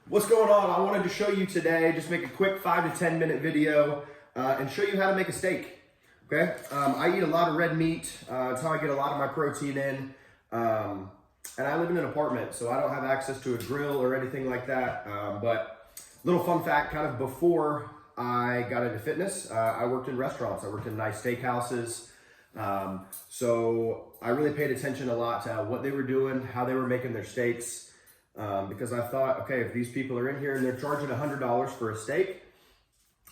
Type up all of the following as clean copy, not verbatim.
What's going on? I wanted to show you today, just make a quick 5 to 10 minute video and show you how to make a steak. Okay, I eat a lot of red meat. It's how I get a lot of my protein in. And I live in an apartment, so I don't have access to a grill or anything like that. But little fun fact, kind of before I got into fitness, I worked in restaurants. I worked in nice steakhouses. So I really paid attention a lot to what they were doing, how they were making their steaks. Because I thought, okay, if these people are in here and they're charging $100 for a steak,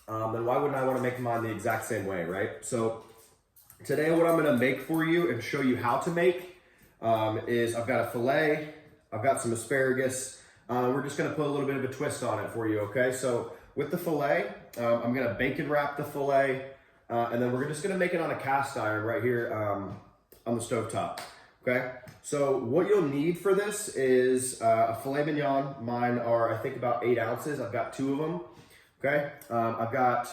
then why wouldn't I want to make mine the exact same way, right? So today what I'm going to make for you and show you how to make is I've got a filet, I've got some asparagus. We're just going to put a little bit of a twist on it for you, okay? So with the filet, I'm going to bacon wrap the filet, and then we're just going to make it on a cast iron right here on the stovetop. Okay, so what you'll need for this is a filet mignon. Mine are, I think, about 8 ounces. I've got 2 of them. Okay, I've got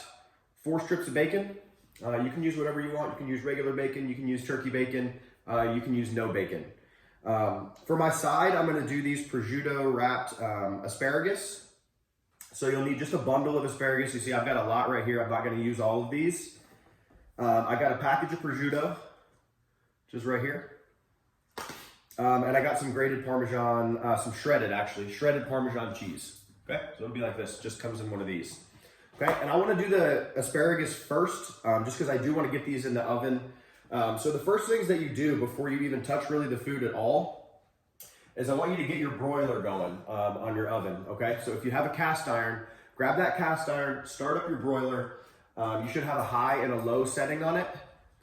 4 strips of bacon. You can use whatever you want. You can use regular bacon. You can use turkey bacon. You can use no bacon. For my side, I'm going to do these prosciutto wrapped asparagus. So you'll need just a bundle of asparagus. You see, I've got a lot right here. I'm not going to use all of these. I got a package of prosciutto, just right here. And I got some grated Parmesan, some shredded Parmesan cheese. Okay, so it'll be like this, just comes in one of these. Okay, and I want to do the asparagus first, just because I do want to get these in the oven. So the first things that you do before you even touch really the food at all is I want you to get your broiler going on your oven. Okay, so if you have a cast iron, grab that cast iron, start up your broiler. You should have a high and a low setting on it.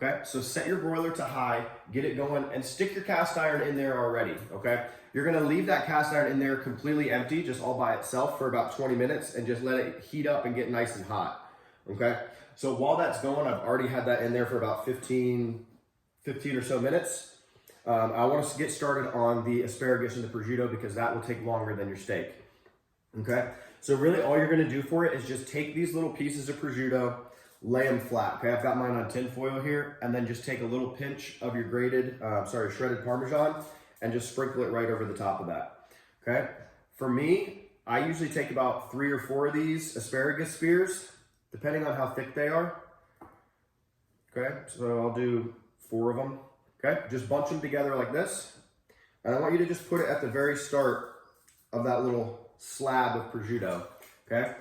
Okay, so set your broiler to high, get it going, and stick your cast iron in there already, okay? You're gonna leave that cast iron in there completely empty, just all by itself for about 20 minutes, and just let it heat up and get nice and hot, okay? So while that's going, I've already had that in there for about 15 or so minutes. I want us to get started on the asparagus and the prosciutto because that will take longer than your steak, okay? So really all you're gonna do for it is just take these little pieces of prosciutto, lay them flat. Okay, I've got mine on tin foil here, and then just take a little pinch of your shredded Parmesan and just sprinkle it right over the top of that. Okay, for me, I usually take about 3 or 4 of these asparagus spears, depending on how thick they are. Okay, so I'll do 4 of them. Okay, just bunch them together like this. And I want you to just put it at the very start of that little slab of prosciutto. Okay,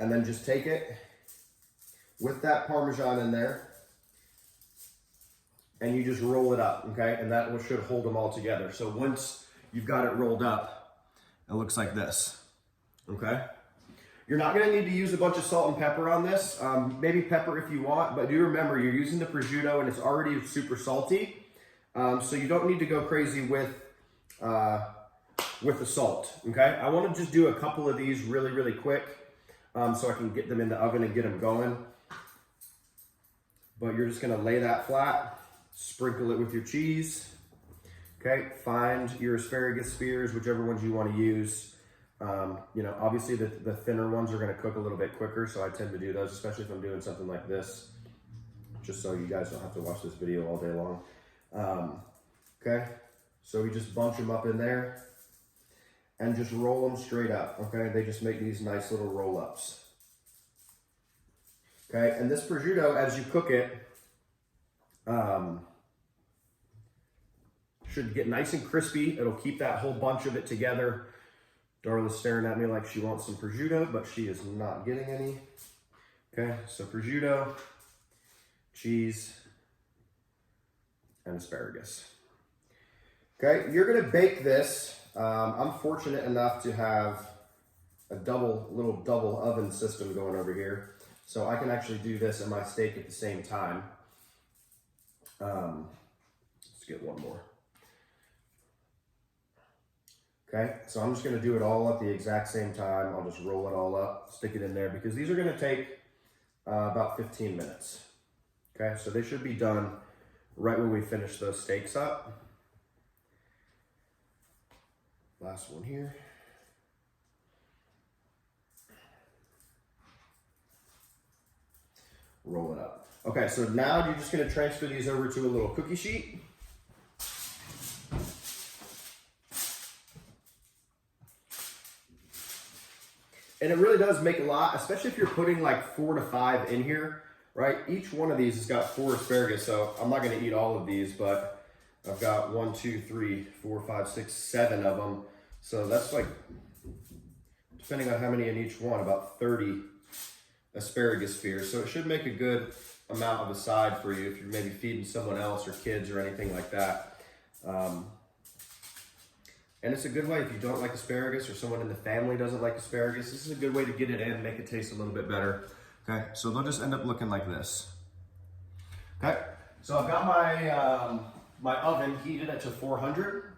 and then just take it with that Parmesan in there, and you just roll it up, okay? And that should hold them all together. So once you've got it rolled up, it looks like this, okay? You're not gonna need to use a bunch of salt and pepper on this. Maybe pepper if you want, but do remember you're using the prosciutto and it's already super salty. So you don't need to go crazy with the salt, okay? I wanna just do a couple of these really, really quick so I can get them in the oven and get them going. But you're just gonna lay that flat, sprinkle it with your cheese. Okay, find your asparagus spears, whichever ones you want to use. You know, obviously the thinner ones are gonna cook a little bit quicker, so I tend to do those, especially if I'm doing something like this, just so you guys don't have to watch this video all day long. Okay, so we just bunch them up in there and just roll them straight up, okay? They just make these nice little roll-ups. Okay, and this prosciutto, as you cook it, should get nice and crispy. It'll keep that whole bunch of it together. Darla's staring at me like she wants some prosciutto, but she is not getting any. Okay, so prosciutto, cheese, and asparagus. Okay, you're gonna bake this. I'm fortunate enough to have a little double oven system going over here. So I can actually do this and my steak at the same time. Let's get one more. Okay, so I'm just gonna do it all at the exact same time. I'll just roll it all up, stick it in there, because these are gonna take about 15 minutes. Okay, so they should be done right when we finish those steaks up. Last one here. Roll it up. Okay, so now you're just gonna transfer these over to a little cookie sheet. And it really does make a lot, especially if you're putting like 4 to 5 in here, right? Each one of these has got 4 asparagus, so I'm not gonna eat all of these, but I've got 1, 2, 3, 4, 5, 6, 7 of them. So that's like, depending on how many in each one, about 30 asparagus spears. So it should make a good amount of a side for you if you're maybe feeding someone else or kids or anything like that. And it's a good way if you don't like asparagus or someone in the family doesn't like asparagus. This is a good way to get it in and make it taste a little bit better. Okay, so they'll just end up looking like this. Okay, so I've got my, my oven heated at to 400.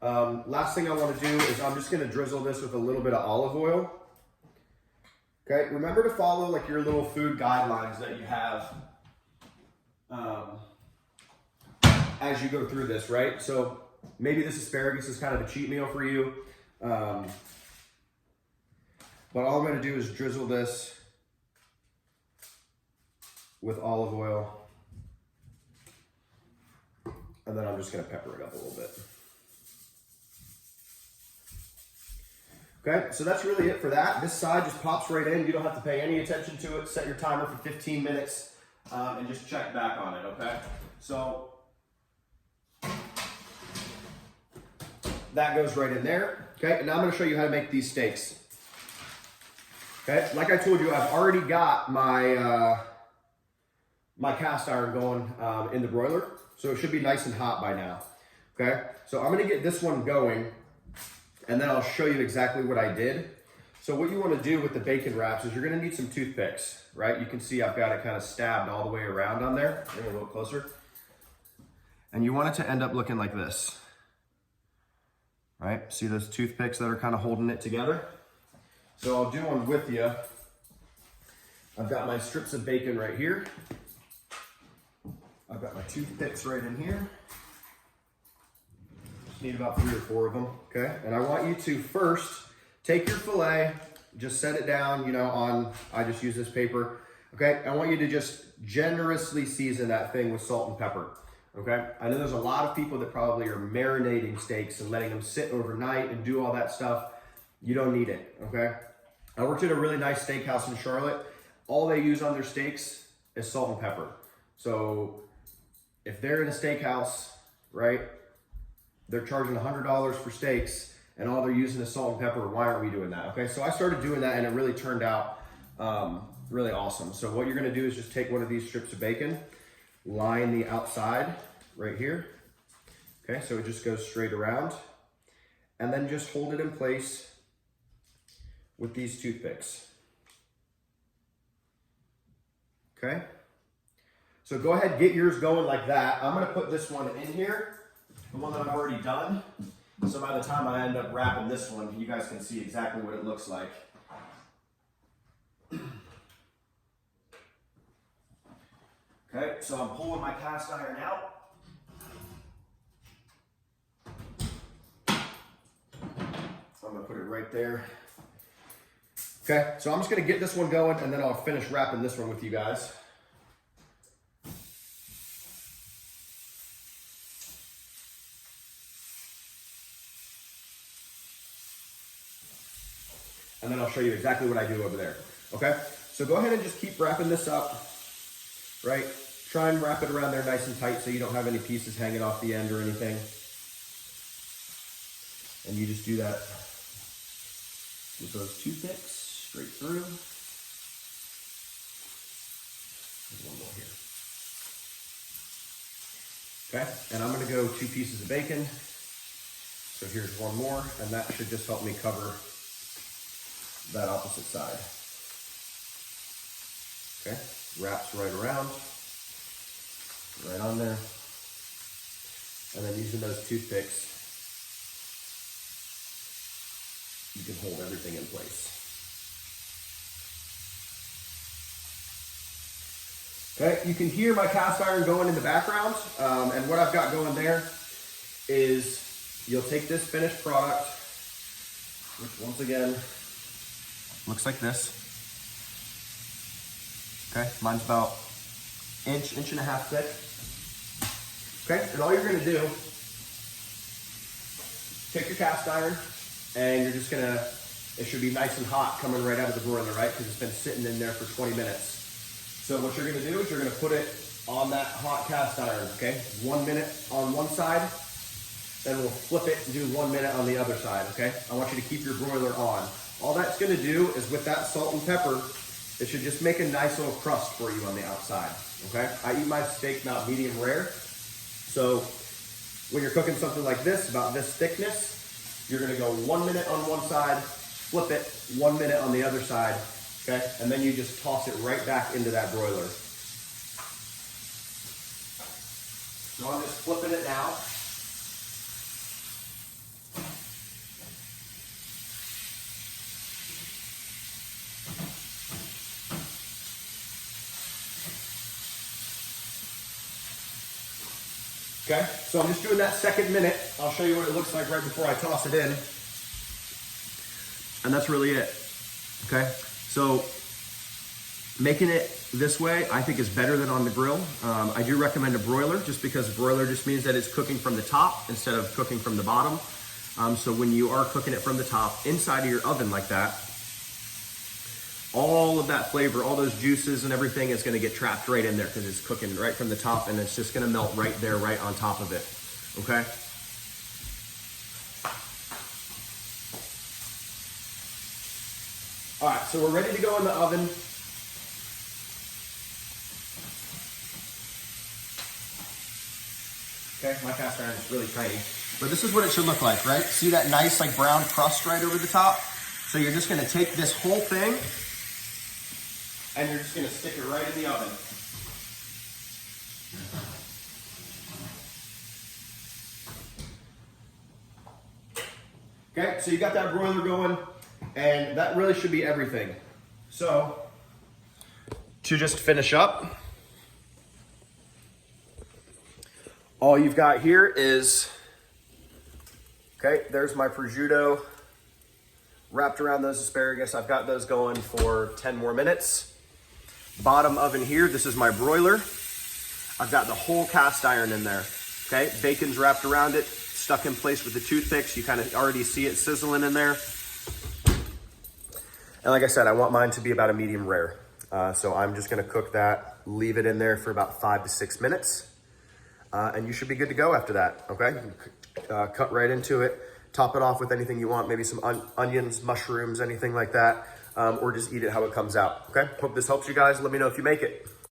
Last thing I want to do is I'm just going to drizzle this with a little bit of olive oil. Okay, remember to follow like your little food guidelines that you have as you go through this, right? So maybe this asparagus is kind of a cheat meal for you. But all I'm going to do is drizzle this with olive oil. And then I'm just going to pepper it up a little bit. Okay, so that's really it for that. This side just pops right in. You don't have to pay any attention to it. Set your timer for 15 minutes and just check back on it, okay? So that goes right in there. Okay, and now I'm gonna show you how to make these steaks. Okay, like I told you, I've already got my, my cast iron going in the broiler. So it should be nice and hot by now. Okay, so I'm gonna get this one going and then I'll show you exactly what I did. So what you want to do with the bacon wraps is you're going to need some toothpicks, right? You can see I've got it kind of stabbed all the way around on there. Bring it a little closer. And you want it to end up looking like this, right? See those toothpicks that are kind of holding it together? So I'll do one with you. I've got my strips of bacon right here. I've got my toothpicks right in here. Need about 3 or 4 of them, okay? And I want you to first take your filet, just set it down, you know, on, I just use this paper, okay? I want you to just generously season that thing with salt and pepper, okay? I know there's a lot of people that probably are marinating steaks and letting them sit overnight and do all that stuff. You don't need it, okay? I worked at a really nice steakhouse in Charlotte. All they use on their steaks is salt and pepper. So if they're in a steakhouse, right, they're charging $100 for steaks and all they're using is salt and pepper. Why aren't we doing that? Okay, so I started doing that and it really turned out really awesome. So what you're gonna do is just take one of these strips of bacon, line the outside right here. Okay, so it just goes straight around and then just hold it in place with these toothpicks. Okay, so go ahead, get yours going like that. I'm gonna put this one in here. The one that I've already done. So by the time I end up wrapping this one, you guys can see exactly what it looks like. Okay, so I'm pulling my cast iron out. I'm gonna put it right there. Okay, so I'm just gonna get this one going and then I'll finish wrapping this one with you guys. And then I'll show you exactly what I do over there, okay? So go ahead and just keep wrapping this up, right? Try and wrap it around there nice and tight so you don't have any pieces hanging off the end or anything. And you just do that with those toothpicks straight through. There's one more here. Okay, and I'm gonna go 2 pieces of bacon. So here's one more, and that should just help me cover that opposite side. Okay, wraps right around, right on there. And then using those toothpicks, you can hold everything in place. Okay, you can hear my cast iron going in the background, and what I've got going there is you'll take this finished product, which once again, looks like this. Okay, mine's about inch and a half thick. Okay, and all you're gonna do, take your cast iron and you're just gonna it should be nice and hot coming right out of the broiler, right? Because it's been sitting in there for 20 minutes. So what you're gonna do is you're gonna put it on that hot cast iron, okay? 1 minute on one side, then we'll flip it and do 1 minute on the other side, okay? I want you to keep your broiler on. All that's gonna do is with that salt and pepper, it should just make a nice little crust for you on the outside, okay? I eat my steak about medium rare. So when you're cooking something like this, about this thickness, you're gonna go 1 minute on one side, flip it, 1 minute on the other side, okay? And then you just toss it right back into that broiler. So I'm just flipping it now. Okay, so I'm just doing that second minute. I'll show you what it looks like right before I toss it in. And that's really it, okay? So making it this way, I think is better than on the grill. I do recommend a broiler just because broiler just means that it's cooking from the top instead of cooking from the bottom. So when you are cooking it from the top inside of your oven like that, all of that flavor, all those juices and everything is gonna get trapped right in there because it's cooking right from the top and it's just gonna melt right there, right on top of it, okay? All right, so we're ready to go in the oven. Okay, my cast iron is really tiny. But this is what it should look like, right? See that nice like brown crust right over the top? So you're just gonna take this whole thing and you're just gonna stick it right in the oven. Okay, so you got that broiler going and that really should be everything. So to just finish up, all you've got here is, okay, there's my prosciutto wrapped around those asparagus. I've got those going for 10 more minutes. Bottom oven here, this is my broiler. I've got the whole cast iron in there, okay? Bacon's wrapped around it, stuck in place with the toothpicks. You kind of already see it sizzling in there. And like I said, I want mine to be about a medium rare. So I'm just gonna cook that, leave it in there for about 5 to 6 minutes. And you should be good to go after that, okay? Cut right into it, top it off with anything you want, maybe some onions, mushrooms, anything like that, or just eat it how it comes out, okay? Hope this helps you guys. Let me know if you make it.